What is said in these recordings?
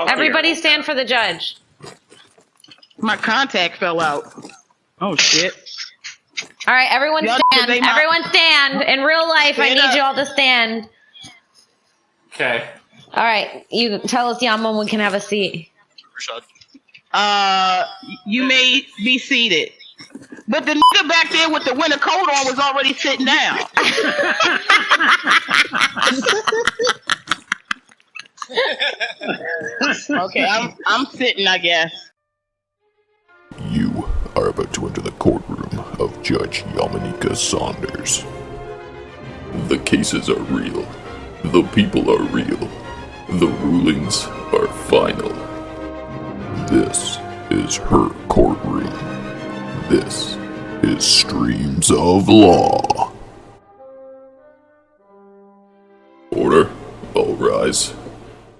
Everybody stand for the judge. My contact fell out. Oh, shit. All right, everyone stand. Everyone stand. In real life, I need you all to stand. Okay. All right, you tell us, Yama, we can have a seat. You may be seated. But the nigga back there with the winter coat on was already sitting down. Okay, I'm sitting, I guess. You are about to enter the courtroom of Judge Yamanika Saunders. The cases are real. The people are real. The rulings are final. This is her courtroom. This is Streams of Law. Order. All rise.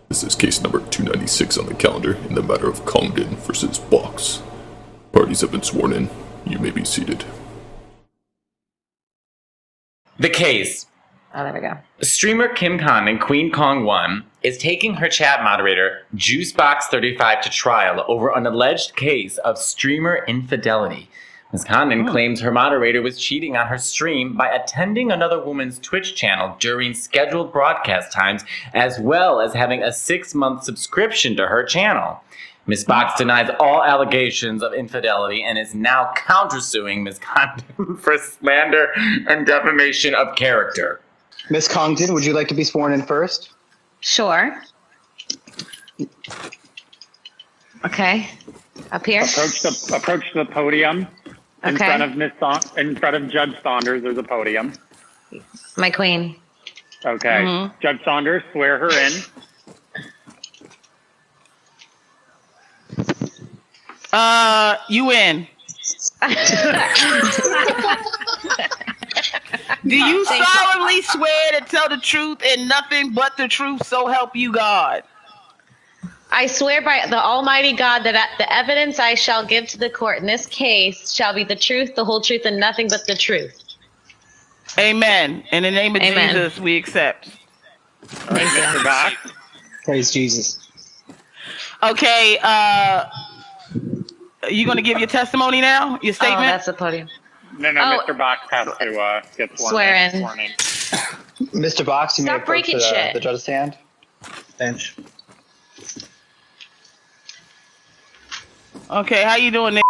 This is case number 296 on the calendar in the matter of Congdon versus Box. Parties have been sworn in. You may be seated. The case. Oh, there we go. Streamer Kim Khan and Queen Kong 1 is taking her chat moderator, Juicebox35, to trial over an alleged case of streamer infidelity. Ms. Condon claims her moderator was cheating on her stream by attending another woman's Twitch channel during scheduled broadcast times, as well as having a 6-month subscription to her channel. Ms. Box denies all allegations of infidelity and is now countersuing Ms. Condon for slander and defamation of character. Ms. Congdon, would you like to be sworn in first? Sure. Okay. Up here. Approach the podium. In front of Judge Saunders, there's a podium. My queen. Okay. Mm-hmm. Judge Saunders, swear her in. You in. Do you solemnly swear to tell the truth and nothing but the truth, so help you God? I swear by the Almighty God that the evidence I shall give to the court in this case shall be the truth, the whole truth, and nothing but the truth. Amen. In the name of Jesus, we accept. Thank you. Mr. Box. Praise Jesus. Okay, you going to give your testimony now? Your statement? Oh, that's the podium. No, Mr. Box has to get sworn in. Mr. Box, you may Stop approach breaking shit. the judge's stand. Bench. Okay, how you doing,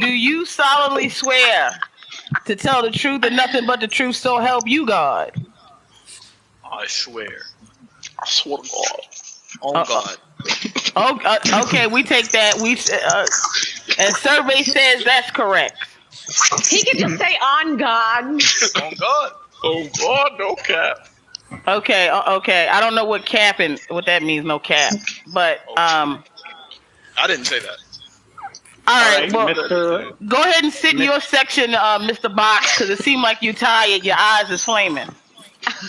do you solemnly swear to tell the truth and nothing but the truth, so help you God? I swear. I swear to God. Oh, God. Okay, we take that. And survey says that's correct. He can just say on God. On God. Oh, God, no cap. Okay. I don't know what that means, no cap. But I didn't say that. All right. Well, go ahead and sit in your section, Mr. Box, because it seemed like you're tired. Your eyes is flaming.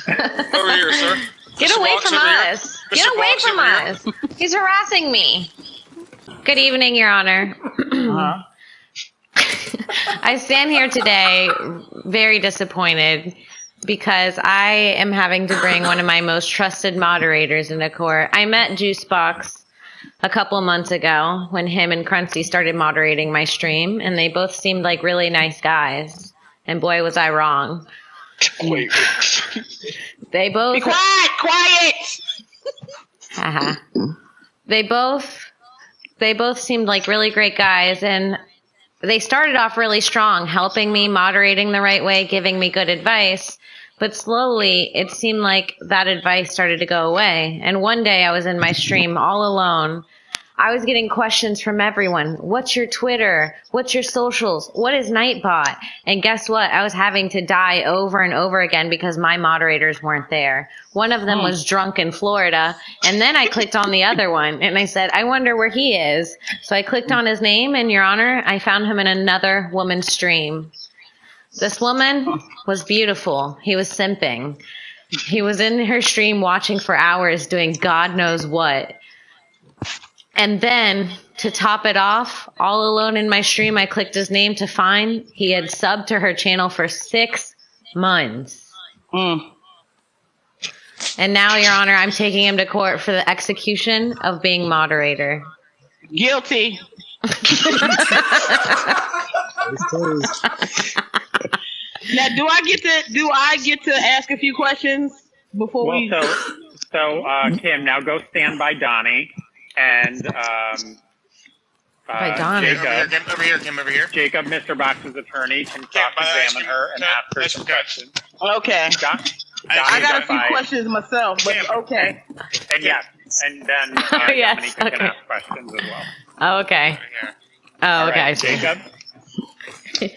Over here, sir. Get away from us. Get away from us. He's harassing me. Good evening, Your Honor. I stand here today very disappointed because I am having to bring one of my most trusted moderators into court. I met Juicebox a couple months ago when him and Crunchy started moderating my stream, and they both seemed like really nice guys. And boy, was I wrong. Wait. They both... Be quiet! Haha. They both seemed like really great guys, and they started off really strong, helping me, moderating the right way, giving me good advice. But slowly, it seemed like that advice started to go away. And one day I was in my stream all alone. I was getting questions from everyone. What's your Twitter? What's your socials? What is Nightbot? And guess what? I was having to die over and over again because my moderators weren't there. One of them was drunk in Florida. And then I clicked on the other one and I said, I wonder where he is. So I clicked on his name, and Your Honor, I found him in another woman's stream. This woman was beautiful. He was simping. He was in her stream watching for hours doing God knows what. And then, to top it off, all alone in my stream, I clicked his name to find he had subbed to her channel for 6 months. And now, Your Honor, I'm taking him to court for the execution of being moderator. Guilty. Now, do I get to ask a few questions before Well, we? Kim, now go stand by Donnie and By Donnie. Jacob. Kim, over here. Jacob, Mr. Box's attorney, can cross-examine her and ask her some questions. Okay. I got a few questions myself, but Kim. okay. And yes, and then Yes, Dominique can okay. ask questions as well. Oh, okay. Over here. Oh, All okay. I right, see. Jacob.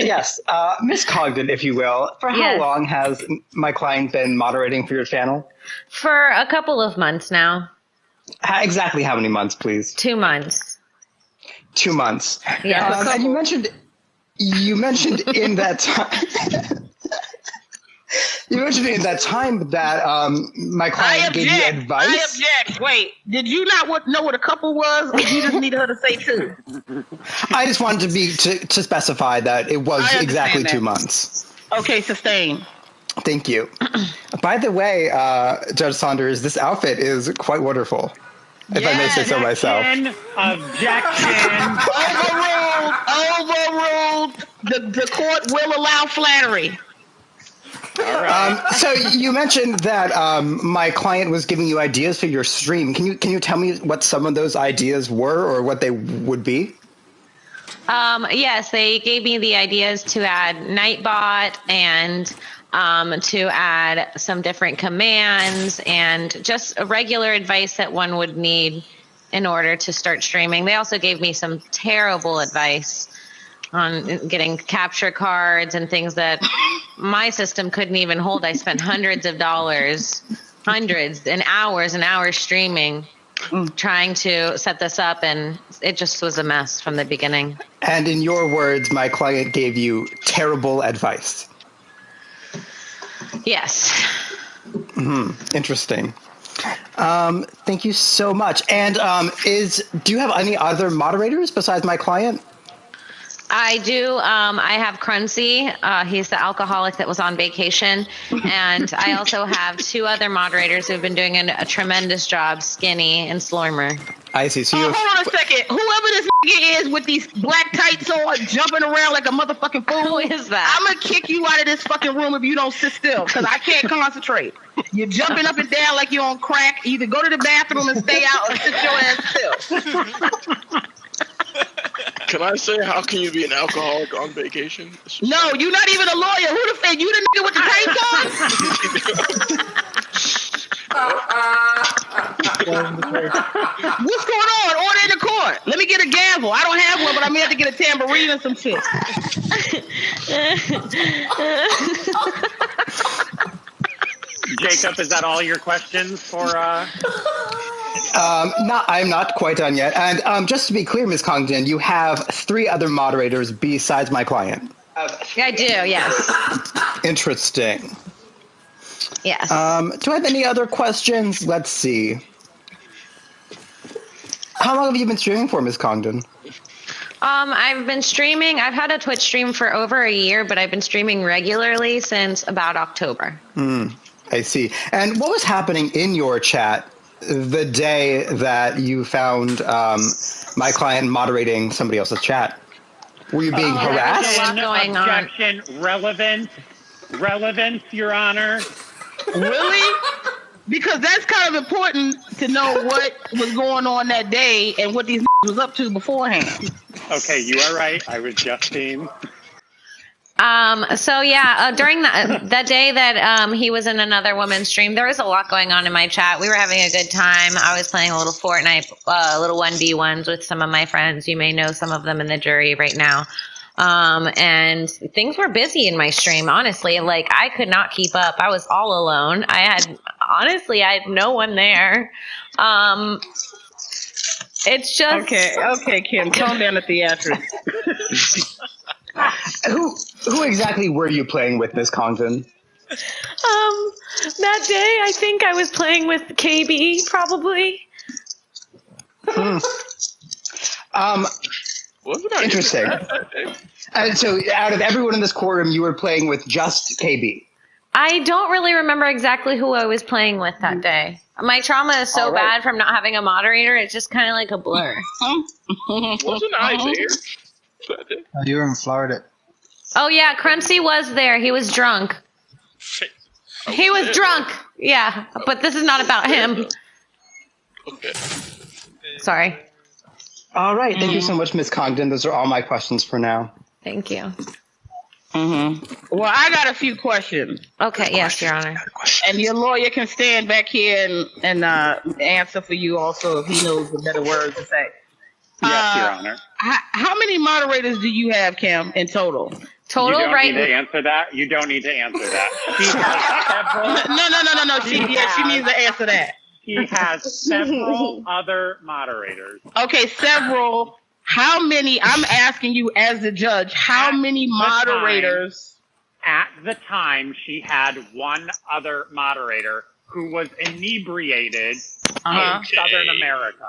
Yes, Miss Congdon, if you will. For how Yes. long has my client been moderating for your channel? For a couple of months now. Exactly how many months, please? 2 months. 2 months. Yeah. And you mentioned in that time. You mentioned in that time that my I client gave you object. advice. I object. Wait, did you not know what a couple was, or you just needed her to say two? I just wanted to specify that it was I understand exactly that. 2 months. Okay, sustain. Thank you. By the way, Judge Saunders, this outfit is quite wonderful, if I may say so myself. Objection. Overruled. The court will allow flattery. All right. So you mentioned that my client was giving you ideas for your stream. Can you tell me what some of those ideas were, or what they would be? Yes, they gave me the ideas to add Nightbot and to add some different commands and just regular advice that one would need in order to start streaming. They also gave me some terrible advice on getting capture cards and things that my system couldn't even hold. I spent hundreds of dollars, hundreds and hours streaming, trying to set this up, and it just was a mess from the beginning. And in your words, my client gave you terrible advice. Yes. Interesting. Thank you so much. And do you have any other moderators besides my client? I do. I have Crunchy. He's the alcoholic that was on vacation. And I also have 2 other moderators who've been doing a tremendous job, Skinny and Slormer. I see. So you have, Hold on a second. Whoever this nigga is with these black tights on, jumping around like a motherfucking fool. Who is that? I'm gonna kick you out of this fucking room if you don't sit still, because I can't concentrate. You're jumping up and down like you're on crack. Either go to the bathroom and stay out, or sit your ass still. Can I say, how can you be an alcoholic on vacation? No, you're not even a lawyer. Who the fuck? You the nigga with the tights on? What's going on? Order in the court. Let me get a gavel. I don't have one, but I may have to get a tambourine or some shit. Jacob, is that all your questions for? I'm not quite done yet. And just to be clear, Ms. Congdon, you have 3 other moderators besides my client. I do, yes. Interesting. Yes. Do I have any other questions? Let's see. How long have you been streaming for, Ms. Congdon? I've been streaming. I've had a Twitch stream for over a year, but I've been streaming regularly since about October. I see. And what was happening in your chat the day that you found my client moderating somebody else's chat? Were you being harassed? There's a lot going on. Objection. Relevance, Your Honor. Really? Because that's kind of important to know what was going on that day and what these was up to beforehand. Okay, you are right. I was just being. So yeah, during that day that he was in another woman's stream, there was a lot going on in my chat. We were having a good time. I was playing a little Fortnite, little 1v1s with some of my friends. You may know some of them in the jury right now. And things were busy in my stream, honestly. Like, I could not keep up. I was all alone. I had no one there. It's just Okay, Kim, calm down the theatrics. Who exactly were you playing with, Ms. Congdon? that day I think I was playing with KB, probably. Interesting. And so out of everyone in this courtroom, you were playing with just KB. I don't really remember exactly who I was playing with that day. My trauma is so bad from not having a moderator, it's just kind of like a blur. Wasn't I there? You were in Florida. Oh yeah, Crunchy was there. He was drunk. He was drunk. Yeah, but this is not about him. Okay. Sorry. All right. Thank you so much, Ms. Congdon. Those are all my questions for now. Thank you. Well, I got a few questions. Okay, yes, Your Honor. And your lawyer can stand back here and answer for you also if he knows the better words to say. Yes, Your Honor. How many moderators do you have, Kim, in total? Total, you don't right? need to answer that. You don't need to answer that. He has several. No. She needs to answer that. He has several other moderators. Okay, several. How many? I'm asking you as the judge. How many moderators? At the time, she had one other moderator who was inebriated in Southern America.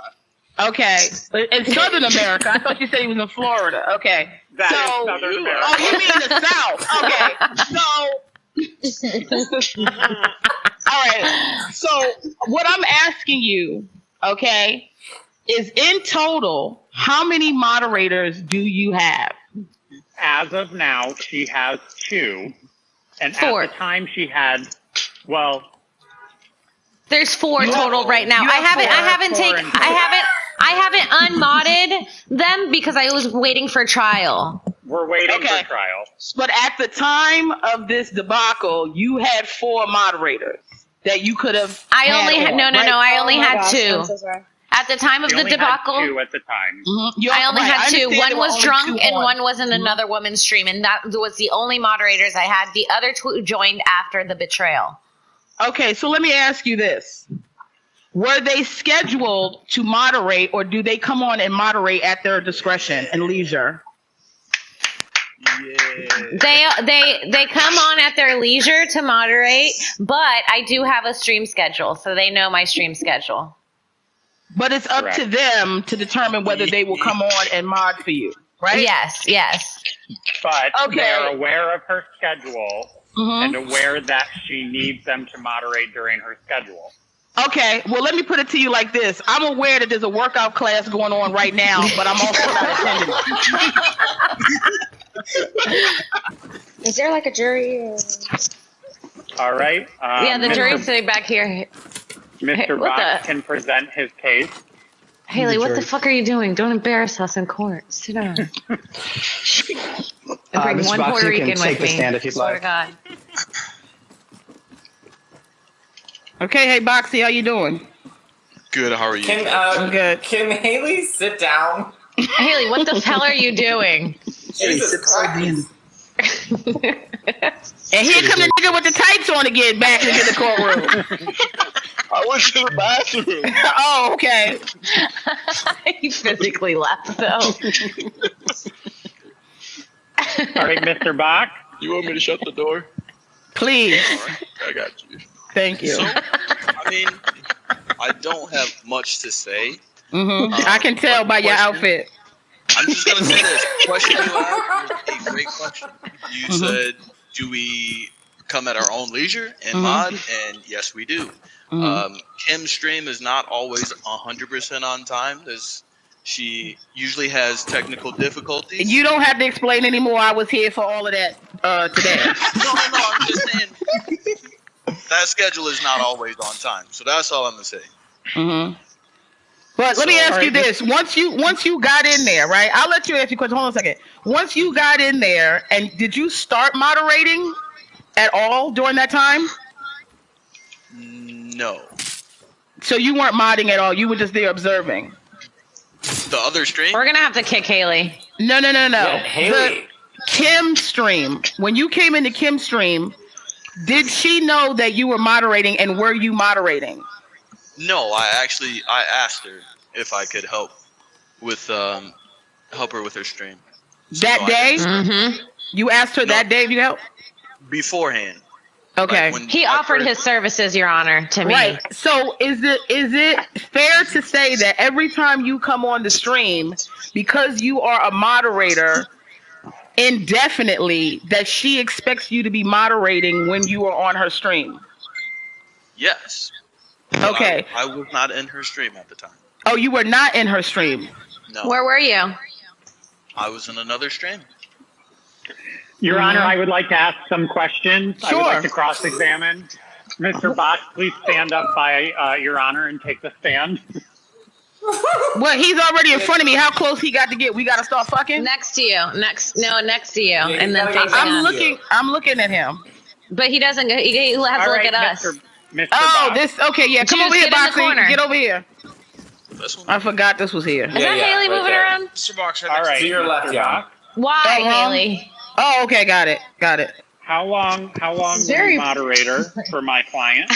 Okay, in Southern America. I thought you said he was in Florida. Okay, That is Southern America. Oh, you mean the South? Okay, so all right. So what I'm asking you, okay, is in total, how many moderators do you have? As of now, she has 2, and 4. at the time she had, well, There's 4 total right now. I haven't unmodded them because I was waiting for trial. we're waiting for trial. But at the time of this debacle, you had 4 moderators that you could have. I only had I only had gosh, 2. I'm so sorry. At the time of We the only had debacle, 2 at the time. I only had 2. One was drunk and on. one was in another woman's stream, and that was the only moderators I had. The other 2 joined after the betrayal. Okay, so let me ask you this. Were they scheduled to moderate, or do they come on and moderate at their discretion and leisure? Yeah. They come on at their leisure to moderate, but I do have a stream schedule, so they know my stream schedule. But it's up to them to determine whether they will come on and mod for you, right? Yes. But Okay. they're aware of her schedule and aware that she needs them to moderate during her schedule. Okay, well, let me put it to you like this. I'm aware that there's a workout class going on right now, but I'm also not attending it. Is there like a jury? Or... All right. Yeah, the jury's sitting back here. Mr. Bach can present his case. Haley, what the fuck are you doing? Don't embarrass us in court. Sit down. And bring Mr. one Box, Puerto you can Rican take with the me. stand if you'd Swear like. to God. Okay, hey, Boxy, how you doing? Good. How are you? I'm good. Can Haley sit down? Haley, what the hell are you doing? Jesus Christ. And here come the nigga with the tights on again back into the courtroom. I went to the bathroom. Oh, okay. He physically left, though. All right, Mr. Bach. You want me to shut the door? Please. All right, I got you. Thank you. So, I mean, I don't have much to say. I can tell by your outfit. I'm just going to say this. The question you asked was a great question. You said, do we come at our own leisure and mod? And yes, we do. Kim's stream is not always 100% on time. She usually has technical difficulties. You don't have to explain anymore. I was here for all of that today. No, I'm just saying that schedule is not always on time. So that's all I'm going to say. But let me ask you this. Once you got in there, right? I'll let you ask your question. Hold on a second. Once you got in there, and did you start moderating at all during that time? No. So you weren't modding at all. You were just there observing. The other stream? We're going to have to kick Haley. No. Yeah, Haley. The Kim stream. When you came into Kim's stream, did she know that you were moderating, and were you moderating? No, I asked her if I could help her with her stream. So That no, day? Mm-hmm. You asked her that day if you help? Beforehand. Okay. Like He offered his services, Your Honor, to me. Right. So is it fair to say that every time you come on the stream, because you are a moderator, indefinitely that she expects you to be moderating when you are on her stream? Yes. But Okay. I was not in her stream at the time. Oh, you were not in her stream. No. Where were you? I was in another stream. Your Honor, I would like to ask some questions. I would Sure. like to cross-examine. Mr. Box, please stand up by Your Honor and take the stand. Well, he's already in front of me. How close he got to get? We got to start fucking? Next to you. Next to you. And then facing I'm us. I'm looking at him. But he doesn't go, he has to All look right, at us. Mr. Oh, Box. this, okay, yeah. Come Juice, over here, get in the Boxy. corner. Get over here. This one? I forgot this was here. Is that Haley moving around? Mr. Box, All right, To your left, Mr. yeah. Box. Why, Haley? Oh, okay, got it. How long were you moderator for my client?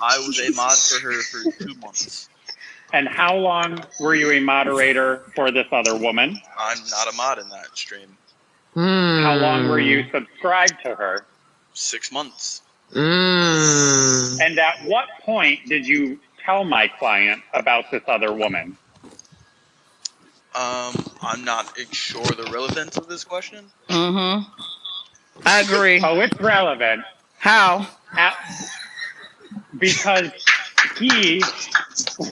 I was a mod for her for 2 months. And how long were you a moderator for this other woman? I'm not a mod in that stream. How long were you subscribed to her? 6 months. And at what point did you tell my client about this other woman? I'm not sure the relevance of this question. Mm-hmm. I agree. Oh, it's relevant. How? Because he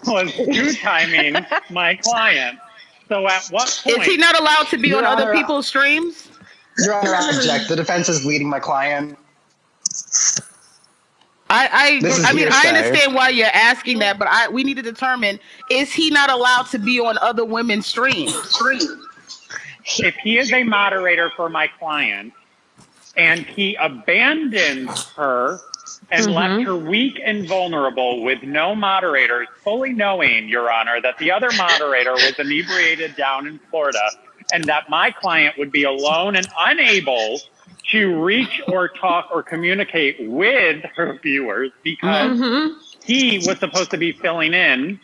was two-timing my client. So at what point... Is he not allowed to be Your on other Honor, people's streams? Your Honor, I object. The defense is leading my client. I This is mean, I hearsay. understand why you're asking that, but we need to determine, is he not allowed to be on other women's streams? If he is a moderator for my client and he abandons her and left her weak and vulnerable with no moderators, fully knowing, Your Honor, that the other moderator was inebriated down in Florida and that my client would be alone and unable to reach or talk or communicate with her viewers because he was supposed to be filling in.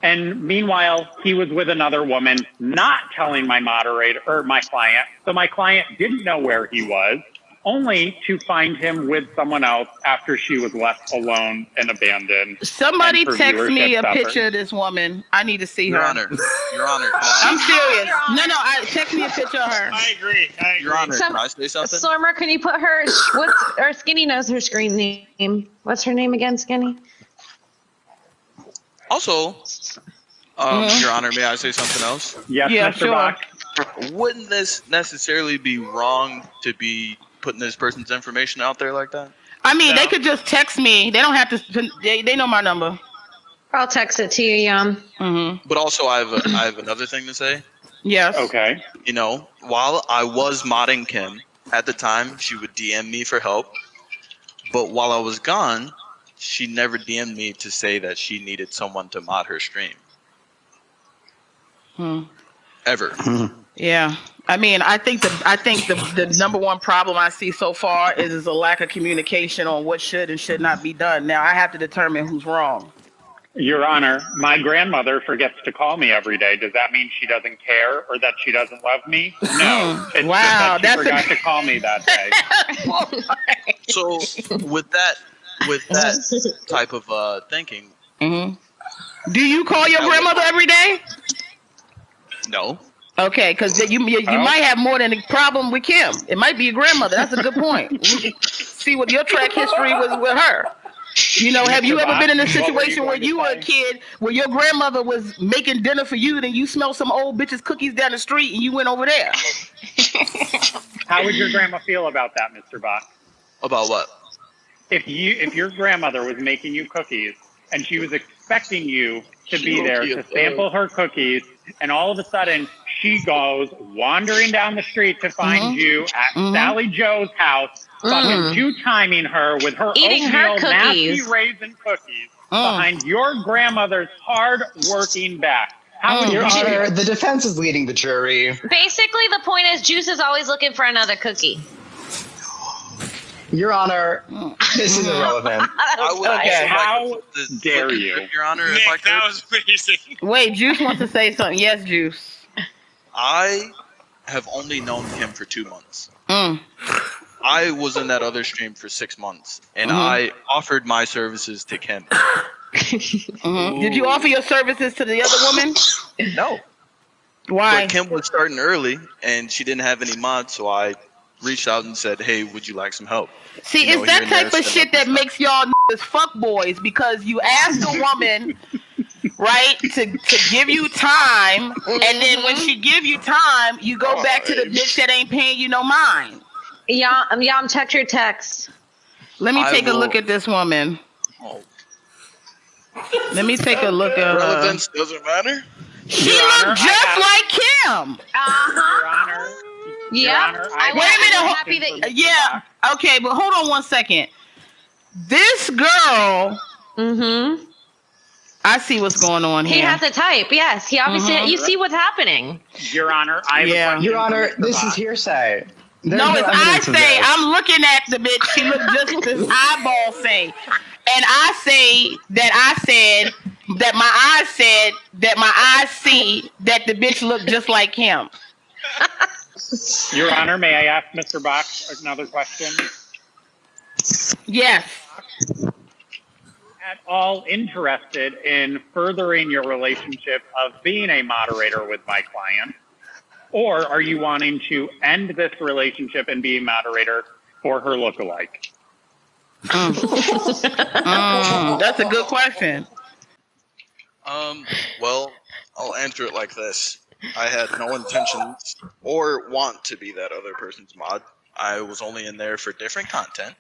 And meanwhile, he was with another woman, not telling my moderator or my client. So my client didn't know where he was, only to find him with someone else after she was left alone and abandoned. Somebody and her text me viewership a suffered. picture of this woman. I need to see Your her. Honor, I'm serious. No, text me a picture of her. I agree. Your Honor, can I say something? Stormer, can you put her, or Skinny knows her screen name. What's her name again, Skinny? Also, Your Honor, may I say something else? Yes, Yeah, Mr. sure. Box. Wouldn't this necessarily be wrong to be putting this person's information out there like that? I mean, No. they could just text me. They don't have to. They know my number. I'll text it to you, Yum. Mm-hmm. But also, I have another thing to say. Yes. Okay. You know, while I was modding Kim at the time, she would DM me for help. But while I was gone, she never DM'd me to say that she needed someone to mod her stream. Ever. Yeah. I mean, I think the number one problem I see so far is a lack of communication on what should and should not be done. Now I have to determine who's wrong. Your Honor, my grandmother forgets to call me every day. Does that mean she doesn't care or that she doesn't love me? No. It's Wow, just that that's she forgot to call me that day. So with that type of thinking, Do you call your grandmother every day? no. Okay, because you might have more than a problem with Kim. It might be your grandmother. That's a good point. We should see what your track history was with her. You know, have you ever been in a situation where you were a kid, where your grandmother was making dinner for you, then you smelled some old bitch's cookies down the street and you went over there? How would your grandma feel about that, Mr. Bach? About what? If your grandmother was making you cookies and she was expecting you to be there to sample her cookies, and all of a sudden she goes wandering down the street to find you at Sally Joe's house, fucking two-timing her with her Eating her oatmeal nasty cookies. raisin cookies behind your grandmother's hard-working back. How would Your you feel? Honor, the defense is leading the jury. Basically, the point is Juice is always looking for another cookie. Your Honor, this is irrelevant. I would also like How to put this dare put you? Your Honor, if I Nick, could. that was amazing. Wait, Juice wants to say something. Yes, Juice. I have only known him for 2 months. I was in that other stream for 6 months, and I offered my services to Kim. Did you offer your services to the other woman? No. Why? But Kim was starting early, and she didn't have any mods, so I reached out and said, "Hey, would you like some help?" See, You know, it's here that and there, type of set shit up that and stuff. makes y'all niggas fuck boys because you ask a woman, right, to give you time, and then when she give you time, you go back to the bitch that ain't paying you no mind. Yum, check your text. Let me I take a will- look at this woman. Oh, Let me take a look at her. relevance doesn't matter. She Your Honor, looked just I like Kim. Your Honor. Your Yep. Honor, I Wait a minute, have a hold- question for Mr. Yeah. Bach. Okay, but hold on one second. This girl, Mm-hmm. I see what's going on He here. has a type. Yes. He obviously. Mhm. You see what's happening. Your Honor, I have a question Your Honor, for Mr. this Bach. is hearsay. There's No, it's I evidence of say. this. I'm looking at the bitch. She looked just this eyeball say, and I say that I said that my eyes said that my eyes see that the bitch looked just like him. Your Honor, may I ask Mr. Bach another question? Yes. At all interested in furthering your relationship of being a moderator with my client? Or are you wanting to end this relationship and be a moderator for her lookalike? That's a good question. Well, I'll answer it like this. I had no intentions or want to be that other person's mod. I was only in there for different content.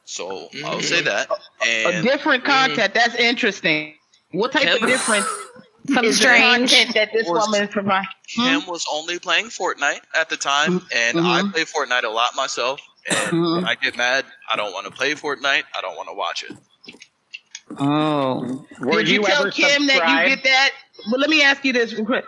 So I'll say that. A And different content. That's interesting. What type of Kim- difference Some is the strange. content that this Was- woman is providing? Kim was only playing Fortnite at the time, and I play Fortnite a lot myself. And when I get mad, I don't want to play Fortnite. I don't want to watch it. Oh. Were Did you tell ever Kim that you subscribed? get that? But let me ask you this real quick.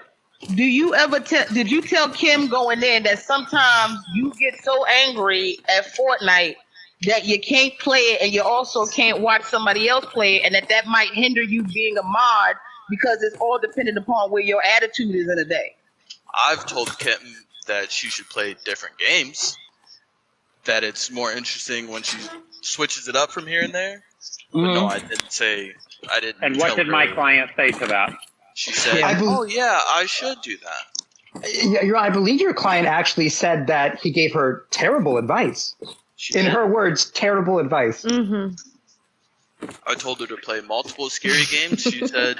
Do you ever did you tell Kim going in that sometimes you get so angry at Fortnite that you can't play it and you also can't watch somebody else play it and that might hinder you being a mod because it's all dependent upon where your attitude is in a day? I've told Kim that she should play different games. That it's more interesting when she switches it up from here and there. But no, I didn't say. I didn't. And what tell did her. my client say to that? She said, I bel- "Oh yeah, I should do that." I believe your client actually said that he gave her terrible advice. She In did. her words, terrible advice. Mm-hmm. I told her to play multiple scary games. She said,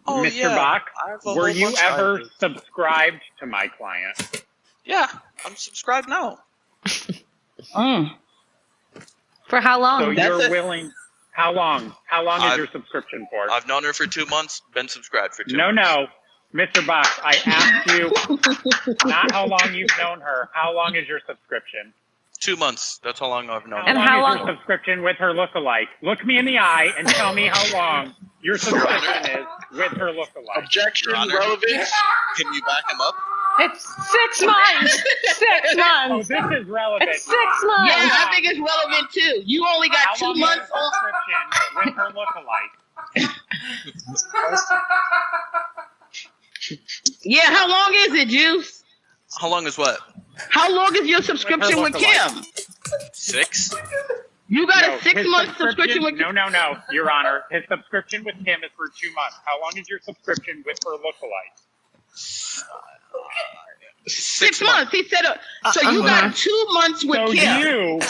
"Oh Mr. yeah, Bach, I have a were whole you bunch ever of- subscribed to my client? Yeah, I'm subscribed now. For how long? So you're willing. How long? How long is I've- your subscription for? I've known her for 2 months. Been subscribed for 2 No, months. no. Mr. Bach, I asked you not how long you've known her. How long is your subscription? 2 months. That's how long I've known And her. how is long- your subscription with her lookalike? Look me in the eye and tell me how long your subscription is with her lookalike. Objection, Your Honor. relevance. Can you back him up? It's 6 months. 6 Oh, months. this is relevant. It's 6 months. Yeah, I think it's relevant too. You only got How 2 long is months your on. subscription with her lookalike? Yeah, how long is it, Juice? How long is what? How long is your subscription with lookalike. Kim? 6? You got No, a 6 his month subscription with No, Your Honor. His subscription with Kim is for 2 months. How long is your subscription with her lookalike? 6 months. He said, so you got 2 months with So Kim. you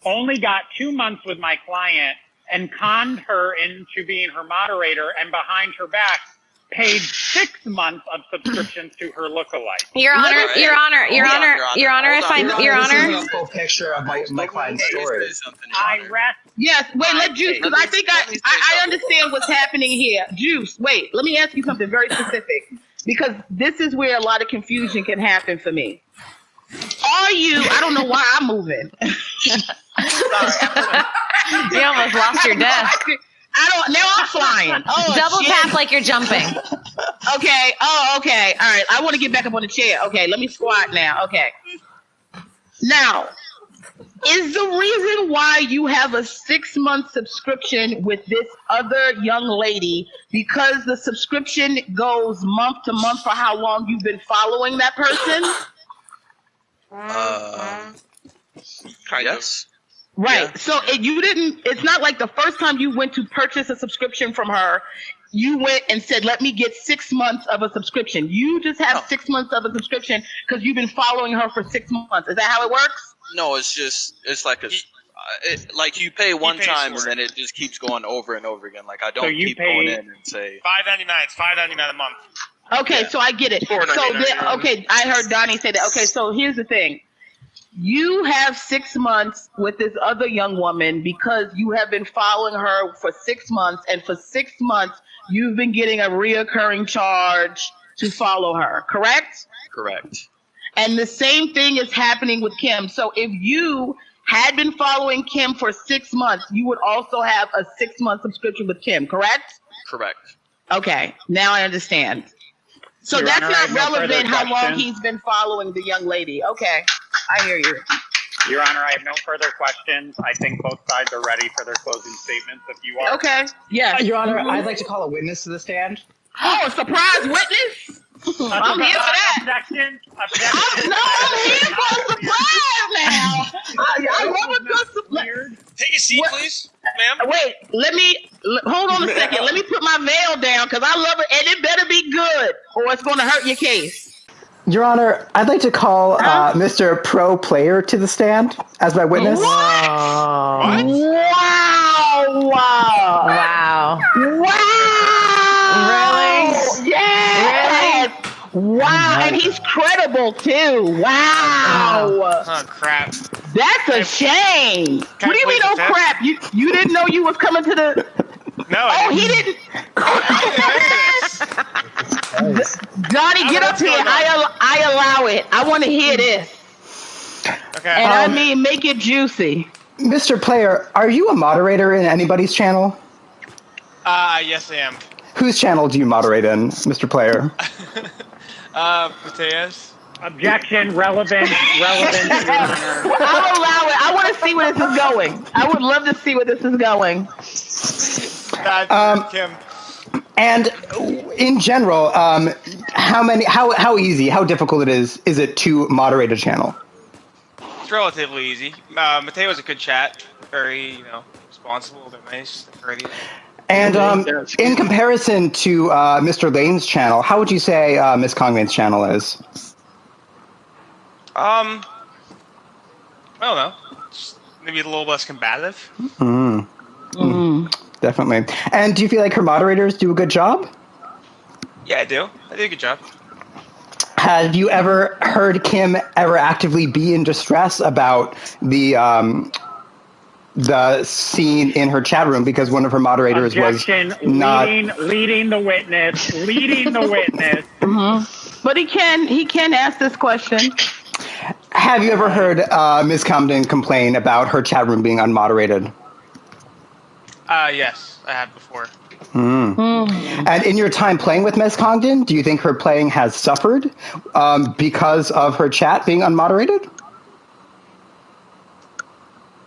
only got 2 months with my client and conned her into being her moderator, and behind her back paid 6 months of subscriptions to her lookalike. Your Honor, Alright. Your Honor, Your Hold on, Honor, Your Honor. Your Honor, Hold if on, I, Your Your This Honor. is a full picture of my client's Let me story. say something, Your I Honor. rest. Yes, wait, let Juice, because I think Let me say I something. understand what's happening here. Juice, wait, let me ask you something very specific, because this is where a lot of confusion can happen for me. Are you, I don't know why I'm moving. Sorry. You almost lost your desk. Now I'm flying. Oh, Double shit. tap like you're jumping. Okay. Oh, okay. All right. I want to get back up on the chair. Okay. Let me squat now. Okay. Now, is the reason why you have a 6 month subscription with this other young lady because the subscription goes month to month for how long you've been following that person? Yes. Right. Yeah. So you didn't, it's not like the first time you went to purchase a subscription from her, you went and said, let me get 6 months of a subscription. You just have 6 months of a subscription because you've been following her for 6 months. Is that how it works? No, it's like like you pay one time and then it just keeps going over and over again. Like I don't keep going in and say $5.99. It's $5.99 a month. Okay, Yeah. so I get it. So okay, I heard Donnie say that. Okay, so here's the thing. You have 6 months with this other young woman because you have been following her for 6 months, and for 6 months you've been getting a reoccurring charge to follow her, correct? correct. And the same thing is happening with Kim. So if you had been following Kim for 6 months, you would also have a 6-month subscription with Kim, correct? Correct. Okay, now I understand. So Your that's Honor, I not have no further relevant how long questions. he's been following the young lady. Okay, I hear you. Your Honor, I have no further questions. I think both sides are ready for their closing statements. If you are. Okay, yes. Your Honor, I'd like to call a witness to the stand. Oh, a surprise witness? I'm here for that. Objection. I'm here for a surprise now. I love a good surprise. Take a seat, please, ma'am. Wait, hold on a second. Let me put my veil down because I love it, and it better be good, or it's going to hurt your case. Your Honor, I'd like to call Mr. Pro Player to the stand as my witness. What? What? Wow! Wow. Really? Yes! Really? Wow, and he's credible too. Wow! Oh crap! That's a shame. What do you mean, oh crap? You didn't know you was coming to the. No. Oh, he didn't. Donnie, get up here. I allow it. I want to hear this. Okay. And I mean, make it juicy. Mr. Player, are you a moderator in anybody's channel? Yes, I am. Whose channel do you moderate in, Mr. Player? Mateus. Objection. Relevant. Your Honor. I'll allow it. I want to see where this is going. I would love to see where this is going. Kim. And in general, how difficult is it to moderate a channel? It's relatively easy. Mateo's a good chat. Very, responsible. They're nice. They're pretty. And in comparison to Mr. Lane's channel, how would you say Miss Congdon's channel is? I don't know. Just maybe a little less combative. Definitely. And do you feel like her moderators do a good job? Yeah, I do. I do a good job. Have you ever heard Kim ever actively be in distress about the scene in her chat room because one of her moderators Objection. was not Leading the witness. But he can ask this question. Have you ever heard Ms. Congdon complain about her chat room being unmoderated? Yes, I have before. And in your time playing with Ms. Congdon, do you think her playing has suffered because of her chat being unmoderated?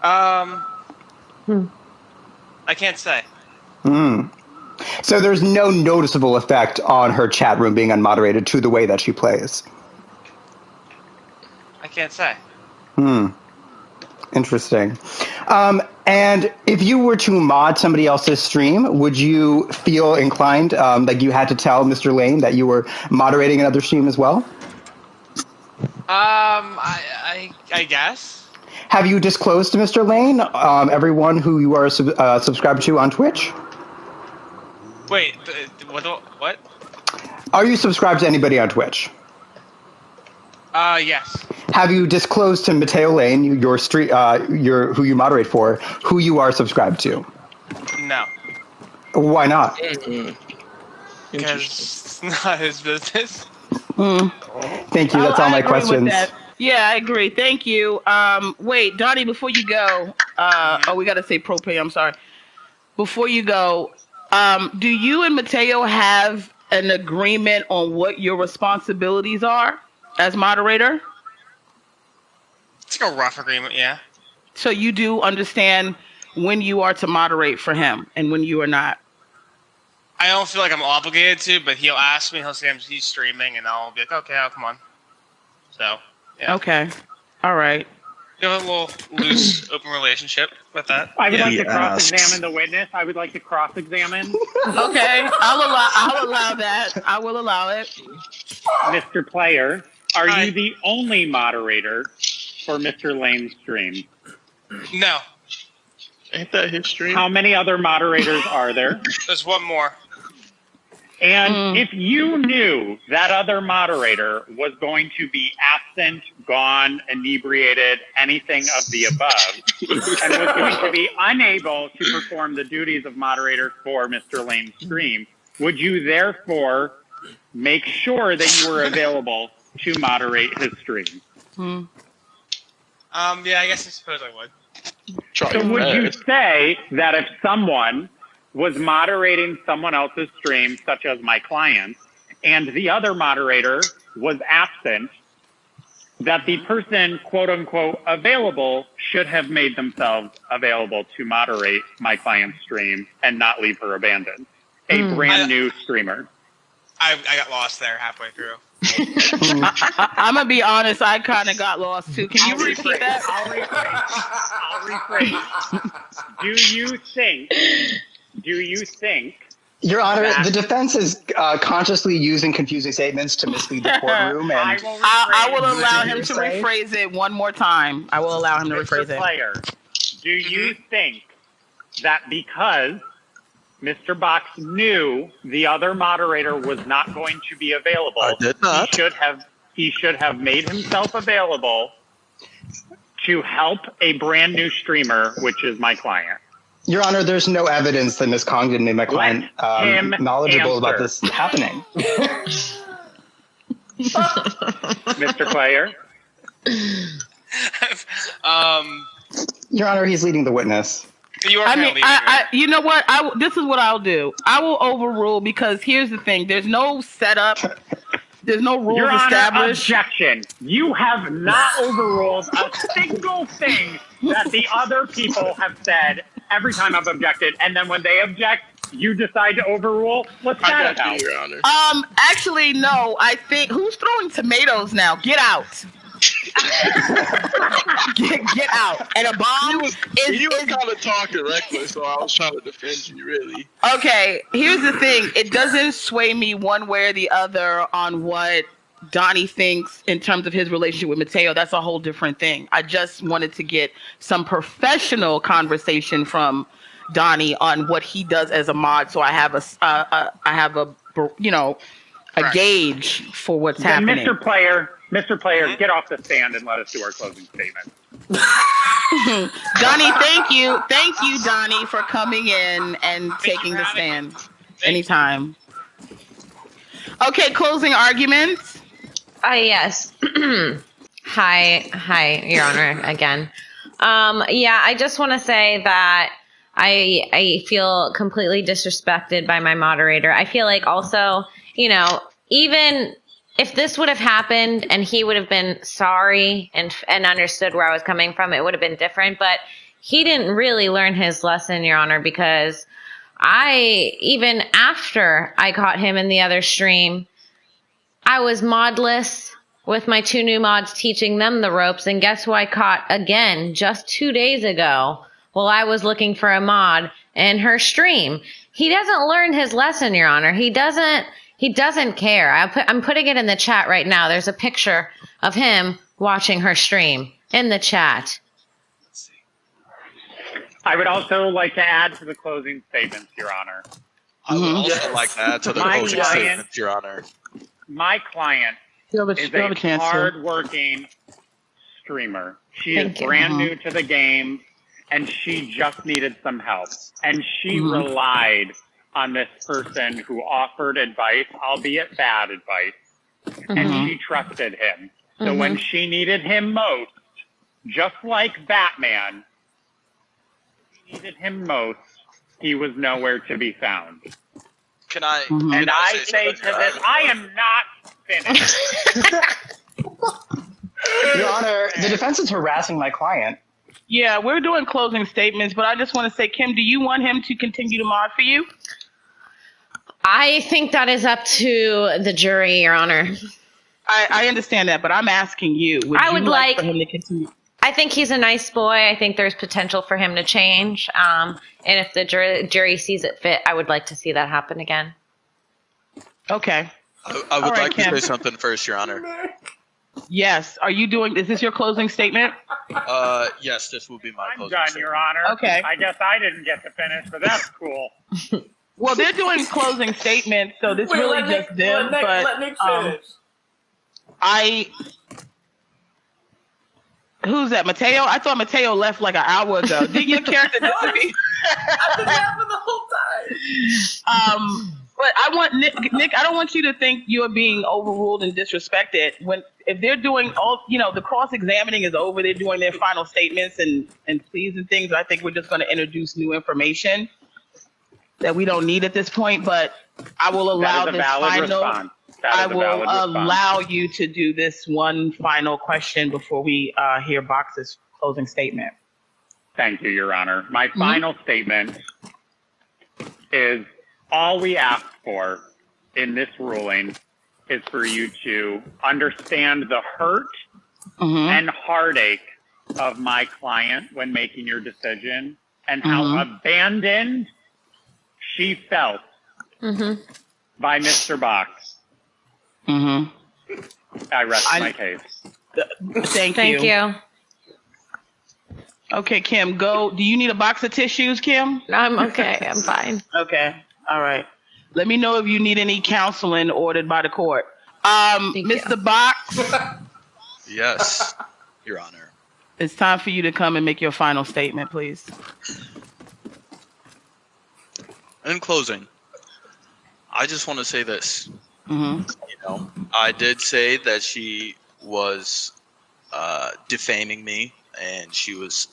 I can't say. So there's no noticeable effect on her chat room being unmoderated to the way that she plays? I can't say. Interesting. And if you were to mod somebody else's stream, would you feel inclined, like you had to tell Mr. Lane that you were moderating another stream as well? I guess. Have you disclosed to Mr. Lane everyone who you are subscribed to on Twitch? Wait, what? Are you subscribed to anybody on Twitch? Yes. Have you disclosed to Mateo Lane, who you moderate for, who you are subscribed to? No. Why not? Because it's not his business. Thank you. That's all my questions. Yeah, I agree. Thank you. Wait, Donnie, before you go, we got to say propay. I'm sorry. Before you go, do you and Mateo have an agreement on what your responsibilities are as moderator? It's like a rough agreement, yeah. So you do understand when you are to moderate for him and when you are not? I don't feel like I'm obligated to, but he'll ask me, he'll say he's streaming, and I'll be like, okay, I'll come on. So, yeah. Okay. All right. You have a little loose, open relationship with that. I would Yeah. like to He asks. cross-examine the witness. I would like to cross-examine Okay, I'll allow that. I will allow it. Mr. Player. Are Hi. you the only moderator for Mr. Lane's stream? No, Ain't that his stream? How many other moderators are there? there's one more. And if you knew that other moderator was going to be absent, gone, inebriated, anything of the above, and was going to be unable to perform the duties of moderator for Mr. Lane's stream, would you therefore make sure that you were available to moderate his stream? Yeah, I guess I suppose I would. Try So your would you best. say that if someone was moderating someone else's stream, such as my client, and the other moderator was absent, that the person, quote unquote, available should have made themselves available to moderate my client's stream and not leave her abandoned? A brand new streamer. I got lost there halfway through. I'm gonna be honest. I kind of got lost too. Can you repeat that? I'll rephrase. Do you think Your Honor, that- the defense is consciously using confusing statements to mislead the courtroom, and I will allow him to Say? rephrase it one more time. I will allow him to rephrase Mr. it. Player, do you think that because Mr. Box knew the other moderator was not going to be available, I did not. he should have made himself available to help a brand new streamer, which is my client? Your Honor, there's no evidence that Ms. Congdon made my client him knowledgeable about answer. this happening. Mr. Player? Your Honor, he's leading the witness. You are I kind mean, of leaving, right? you know what? This is what I'll do. I will overrule because here's the thing. There's no setup. There's no rules Your Honor, established. objection. You have not overruled a single thing that the other people have said every time I've objected. And then when they object, you decide to overrule. What's that I about? got you, Your Honor. Actually, no. I think who's throwing tomatoes now? Get out. get out. And a bomb You were kind of talking reckless, so I was trying to defend you, really. Okay, here's the thing. It doesn't sway me one way or the other on what Donnie thinks in terms of his relationship with Mateo. That's a whole different thing. I just wanted to get some professional conversation from Donnie on what he does as a mod, so I have a gauge for what's Then happening. Mr. Player, get off the stand and let us do our closing statement. Donnie, thank you, Donnie, for coming in and taking the stand. Anytime. Okay, closing arguments. Yes. Hi, Your Honor, again. Yeah, I just want to say that I feel completely disrespected by my moderator. I feel like also, even if this would have happened and he would have been sorry and understood where I was coming from, it would have been different. But he didn't really learn his lesson, Your Honor, because even after I caught him in the other stream, I was modless with my 2 new mods teaching them the ropes. And guess who I caught again just 2 days ago while I was looking for a mod in her stream? He doesn't learn his lesson, Your Honor. He doesn't care. I'm putting it in the chat right now. There's a picture of him watching her stream in the chat. I would also like to add to the closing statements, Your Honor. I would also like to add to the My closing client- statement, Your Honor. My client You have is a chance a to. hard-working streamer. She Thank is you. brand new to the game, and she just needed some help. And she relied on this person who offered advice, albeit bad advice, and she trusted him. So when she needed him most, just like Batman, he needed him most, he was nowhere to be found. Can I? And I say to this, I am not finished. Your Honor, the defense is harassing my client. Yeah, we're doing closing statements, but I just want to say, Kim, do you want him to continue to mod for you? I think that is up to the jury, Your Honor. I understand that, but I'm asking you. I would like for him to continue? I think he's a nice boy. I think there's potential for him to change. And if the jury sees it fit, I would like to see that happen again. Okay. I would like to say something first, Your Honor. Yes. Are you doing? Is this your closing statement? Yes, this will be my closing done, statement. Your Honor. Okay. I guess I didn't get to finish, but that's cool. Well, they're doing closing statements, so this really just them. Let Nick finish. Who's that? Mateo? I thought Mateo left like an hour ago. Did your character disappear? I've been laughing the whole time. But I want Nick. I don't want you to think you're being overruled and disrespected. If they're doing all, the cross-examining is over. They're doing their final statements and pleas and things. I think we're just going to introduce new information that we don't need at this point. But I will allow this final. I will allow you to do this one final question before we hear Box's closing statement. Thank you, Your Honor. My final statement is all we ask for in this ruling is for you to understand the hurt and heartache of my client when making your decision and how abandoned she felt by Mr. Box. I rest my case. Thank you. Okay, Kim, go. Do you need a box of tissues, Kim? I'm okay. I'm fine. Okay. All right. Let me know if you need any counseling ordered by the court. Mr. Box. Yes, Your Honor. It's time for you to come and make your final statement, please. In closing, I just want to say this. I did say that she was defaming me and she was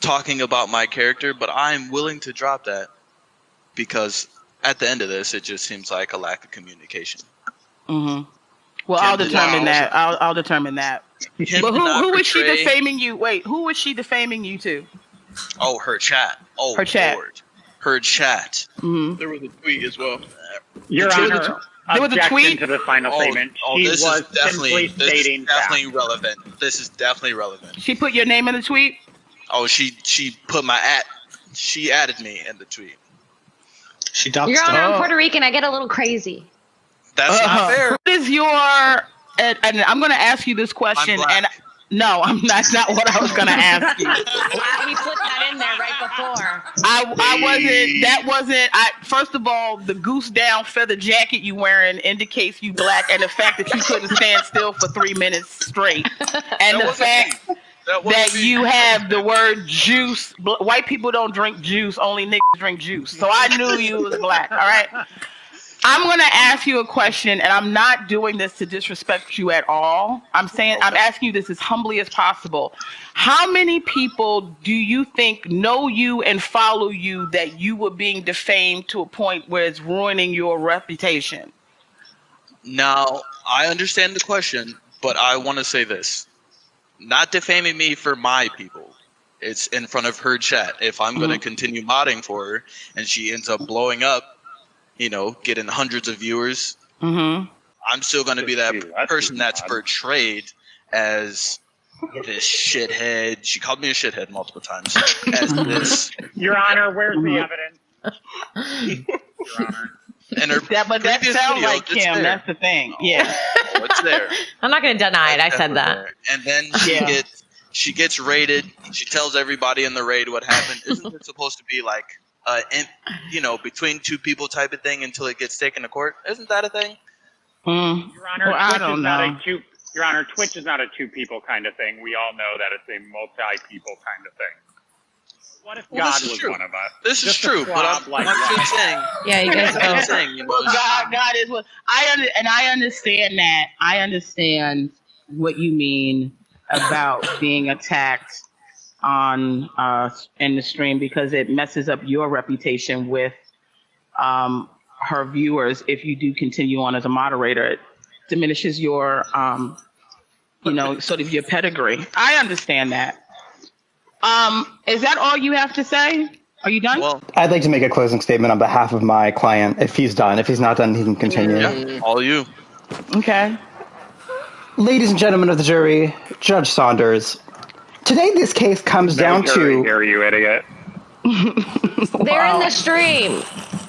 talking about my character, but I'm willing to drop that because at the end of this, it just seems like a lack of communication. Well, I'll determine that. I'll determine that. But who was she defaming you? Wait, who was she defaming you to? Oh, her chat. Oh, her chat. Lord. Her chat. There was a tweet as well. Your Honor, there was a tweet to the final statement. This is definitely relevant. This is definitely relevant. She put your name in the tweet? Oh, she put my she added me in the tweet. She doxed Your Honor, I'm Puerto Rican. I get a little crazy. That's not fair. What is your? And I'm going to ask you this question. No, that's not what I was going to ask you. He put that in there right before. I wasn't. First of all, the goose down feather jacket you wearing indicates you black, and the fact that you couldn't stand still for 3 minutes straight, and the fact that you have the word juice. White people don't drink juice. Only niggas drink juice. So I knew you was black. All right. I'm going to ask you a question, and I'm not doing this to disrespect you at all. I'm asking you this as humbly as possible. How many people do you think know you and follow you that you were being defamed to a point where it's ruining your reputation? Now, I understand the question, but I want to say this. Not defaming me for my people. It's in front of her chat. If I'm going to continue modding for her and she ends up blowing up, getting hundreds of viewers, I'm still going to be that person that's portrayed as this shithead. She called me a shithead multiple times. As this. Your Honor, where's the evidence? Your Honor. And her but that sounds like Kim. That's the thing. Yeah. It's there. I'm not going to deny it. I said that. There. And then she gets raided. She tells everybody in the raid what happened. Isn't it supposed to be like between two people type of thing until it gets taken to court? Isn't that a thing? Your Honor, Your Honor, Twitch is not a two people kind of thing. We all know that it's a multi-people kind of thing. What if God was one of us? This is true, but I'm just saying. Yeah, you guys I'm saying, God is what I understand that. I understand what you mean about being attacked on in the stream because it messes up your reputation with her viewers. If you do continue on as a moderator, it diminishes your sort of your pedigree. I understand that. Is that all you have to say? Are you done? Well, I'd like to make a closing statement on behalf of my client. If he's done, if he's not done, he can continue. Yeah, all you. Okay. Ladies and gentlemen of the jury, Judge Saunders, Today, this case comes down to Here, you idiot. They're in the stream.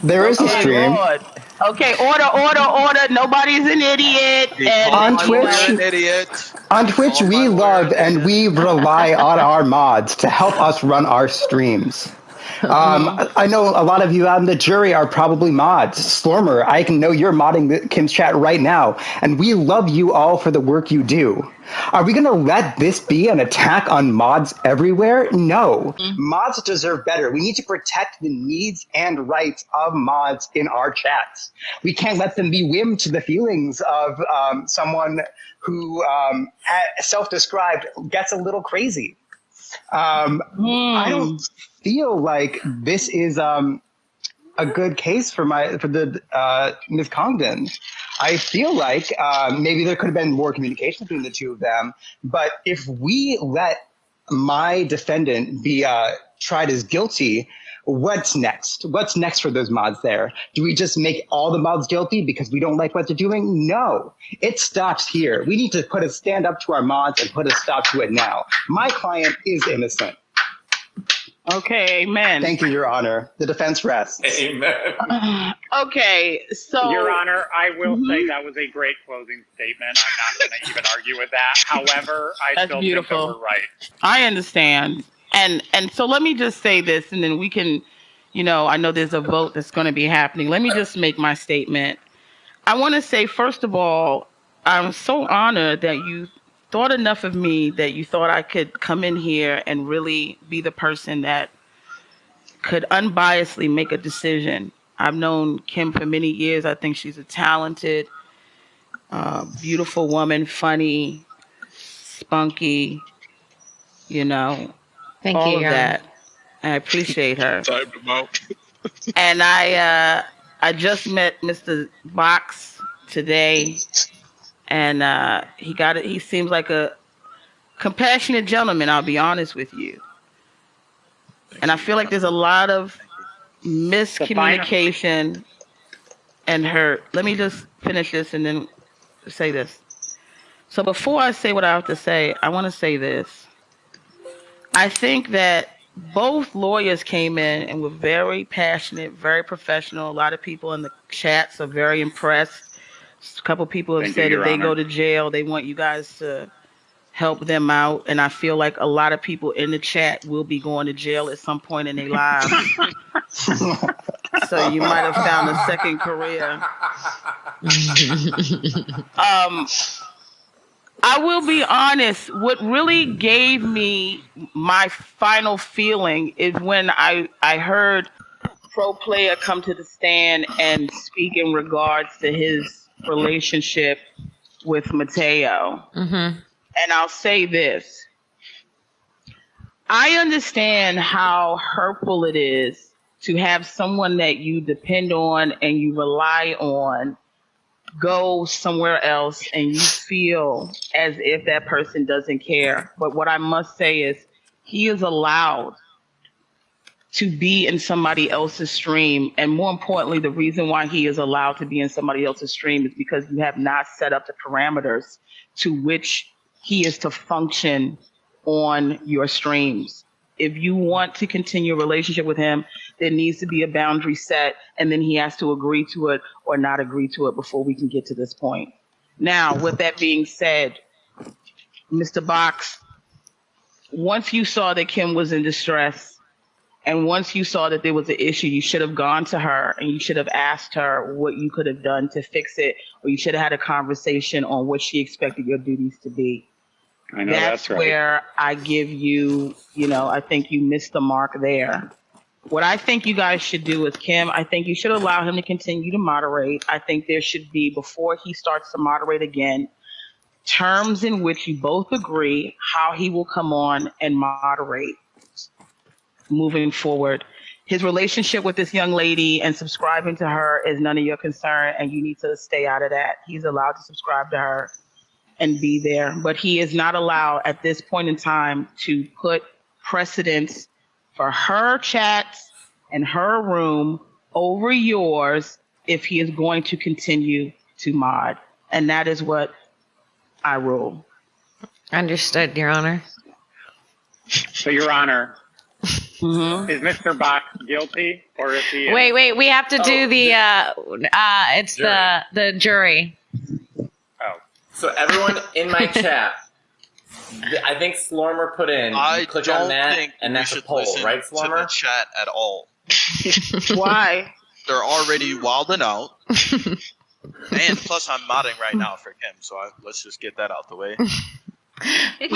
there is a Okay, stream Lord. Okay, order. Nobody's an idiot. He And called on my Twitch. lawyer an idiot. On He Twitch, called my we lawyer love an and idiot. we rely on our mods to help us run our streams. I know a lot of you out in the jury are probably mods. Stormer, I can know you're modding Kim's chat right now, and we love you all for the work you do. Are we going to let this be an attack on mods everywhere? No. Mods deserve better. We need to protect the needs and rights of mods in our chats. We can't let them be whim to the feelings of someone who, self-described, gets a little crazy. I don't feel like this is a good case for the Ms. Congdon. I feel like maybe there could have been more communication between the two of them. But if we let my defendant be tried as guilty, what's next? What's next for those mods there? Do we just make all the mods guilty because we don't like what they're doing? No, it stops here. We need to stand up to our mods and put a stop to it now. My client is innocent. Okay, amen. Thank you, Your Honor. The defense rests. Amen. Okay, so Your Honor, I will say that was a great closing statement. I'm not going to even argue with that. However, I That's still beautiful. think that we're right. I understand. And so let me just say this, and then we can, I know there's a vote that's going to be happening. Let me just make my statement. I want to say, first of all, I'm so honored that you thought enough of me that you thought I could come in here and really be the person that could unbiasedly make a decision. I've known Kim for many years. I think she's a talented, beautiful woman, funny, spunky, Thank all you, of Your that. Honor. I appreciate her. Typed him out. And I just met Mr. Box today, and he seems like a compassionate gentleman, I'll be honest with you. And I feel like there's a lot of miscommunication and hurt. Let me just finish this and then say this. So before I say what I have to say, I want to say this. I think that both lawyers came in and were very passionate, very professional. A lot of people in the chats are very impressed. A couple people have said if they go to jail, they want you guys to help them out. And I feel like a lot of people in the chat will be going to jail at some point in their lives. So you might have found a second career. I will be honest, what really gave me my final feeling is when I heard Pro Player come to the stand and speak in regards to his relationship with Mateo. And I'll say this. I understand how hurtful it is to have someone that you depend on and you rely on go somewhere else and you feel as if that person doesn't care. But what I must say is he is allowed to be in somebody else's stream. And more importantly, the reason why he is allowed to be in somebody else's stream is because you have not set up the parameters to which he is to function on your streams. If you want to continue a relationship with him, there needs to be a boundary set, and then he has to agree to it or not agree to it before we can get to this point. Now, with that being said, Mr. Box, once you saw that Kim was in distress, and once you saw that there was an issue, you should have gone to her and you should have asked her what you could have done to fix it, or you should have had a conversation on what she expected your duties to be. I know That's right. where I give you, I think you missed the mark there. What I think you guys should do is, Kim, I think you should allow him to continue to moderate. I think there should be, before he starts to moderate again, terms in which you both agree how he will come on and moderate moving forward. His relationship with this young lady and subscribing to her is none of your concern, and you need to stay out of that. He's allowed to subscribe to her and be there, but he is not allowed at this point in time to put precedence for her chats and her room over yours if he is going to continue to mod. And that is what I rule. Understood, Your Honor. So, Your Honor, is Mr. Box guilty or is he? Wait. We have to do the. It's Jury. the jury. Oh. So everyone in my chat, I think Slormer put in. I You click don't on that, think and we that's a should poll, listen right, to the Slormer? chat at all. Why? They're already wilding out. And plus, I'm modding right now for Kim, so let's just get that out the way. You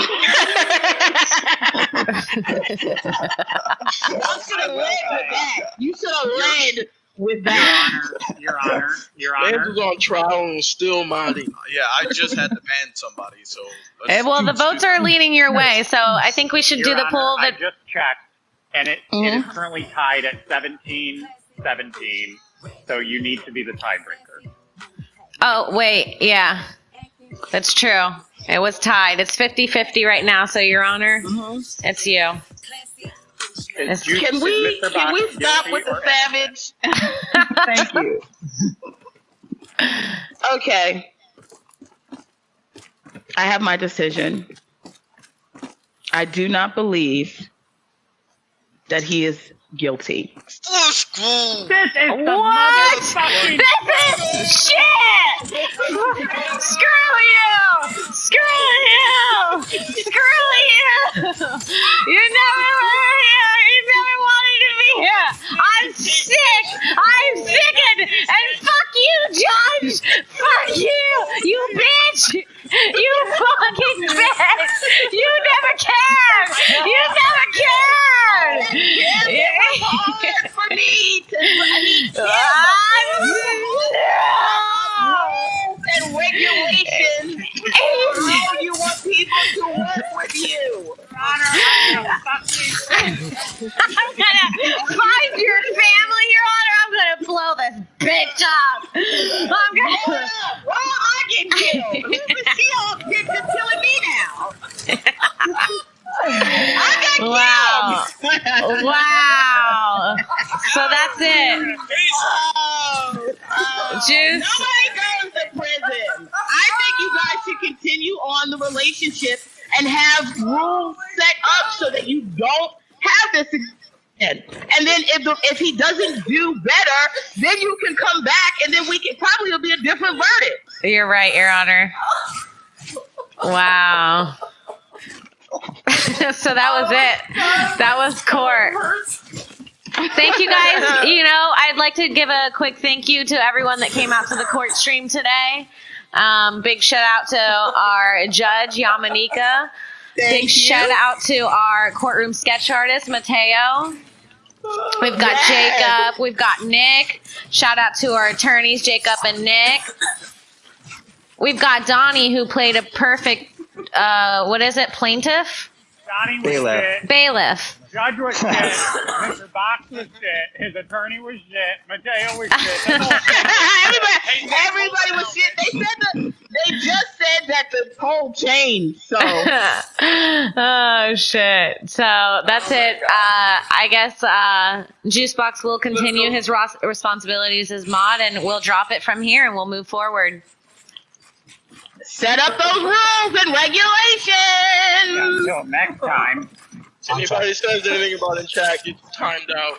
should have led with that. You should have led with that. Your Honor. Man was on trial and still modding. Yeah, I just had to ban somebody, so. Well, the votes are leaning your way, so I think we should do Your the Honor, poll. I That just checked, and it is currently tied at 17-17. So you need to be the tiebreaker. Oh wait, yeah, that's true. It was tied. It's 50-50 right now. So, Your Honor, it's you. Can we stop with the savage? Thank you. Okay. I have my decision. I do not believe that he is guilty. This is the What? motherfucking. This is shit! Screw you! Screw you! Screw you! You never were here! You never wanted to be here! I'm sick! I'm sickened! And fuck you, Judge! Fuck you! You bitch! You fucking bitch! You never cared! You never cared! For me to and regulations. How you want people to work with you? I'm gonna find your family, Your Honor. I'm gonna blow this bitch up. I'm gonna. Why am I getting killed? She all gets to killing me now. I got killed. Wow. So that's it. Juice. Nobody goes to prison. I think you guys should continue on the relationship and have rules set up so that you don't have this again. And then if he doesn't do better, then you can come back and then probably it'll be a different verdict. You're right, Your Honor. Wow. So that was it. That was court. Thank you guys. I'd like to give a quick thank you to everyone that came out to the court stream today. Big shout out to our judge, Yamanika. Big shout out to our courtroom sketch artist, Mateo. We've got Jacob. We've got Nick. Shout out to our attorneys, Jacob and Nick. We've got Donnie, who played a perfect, plaintiff? Donnie was Bailiff. shit. Bailiff. Judge was shit. Mr. Box was shit. His attorney was shit. Mateo was shit. Everybody was shit. They just said that the poll changed. So Oh shit. So that's it. I guess Juicebox will continue his responsibilities as mod, and we'll drop it from here, and we'll move forward. set up those rules and regulations. Until next time. Anybody says anything about in chat gets timed out.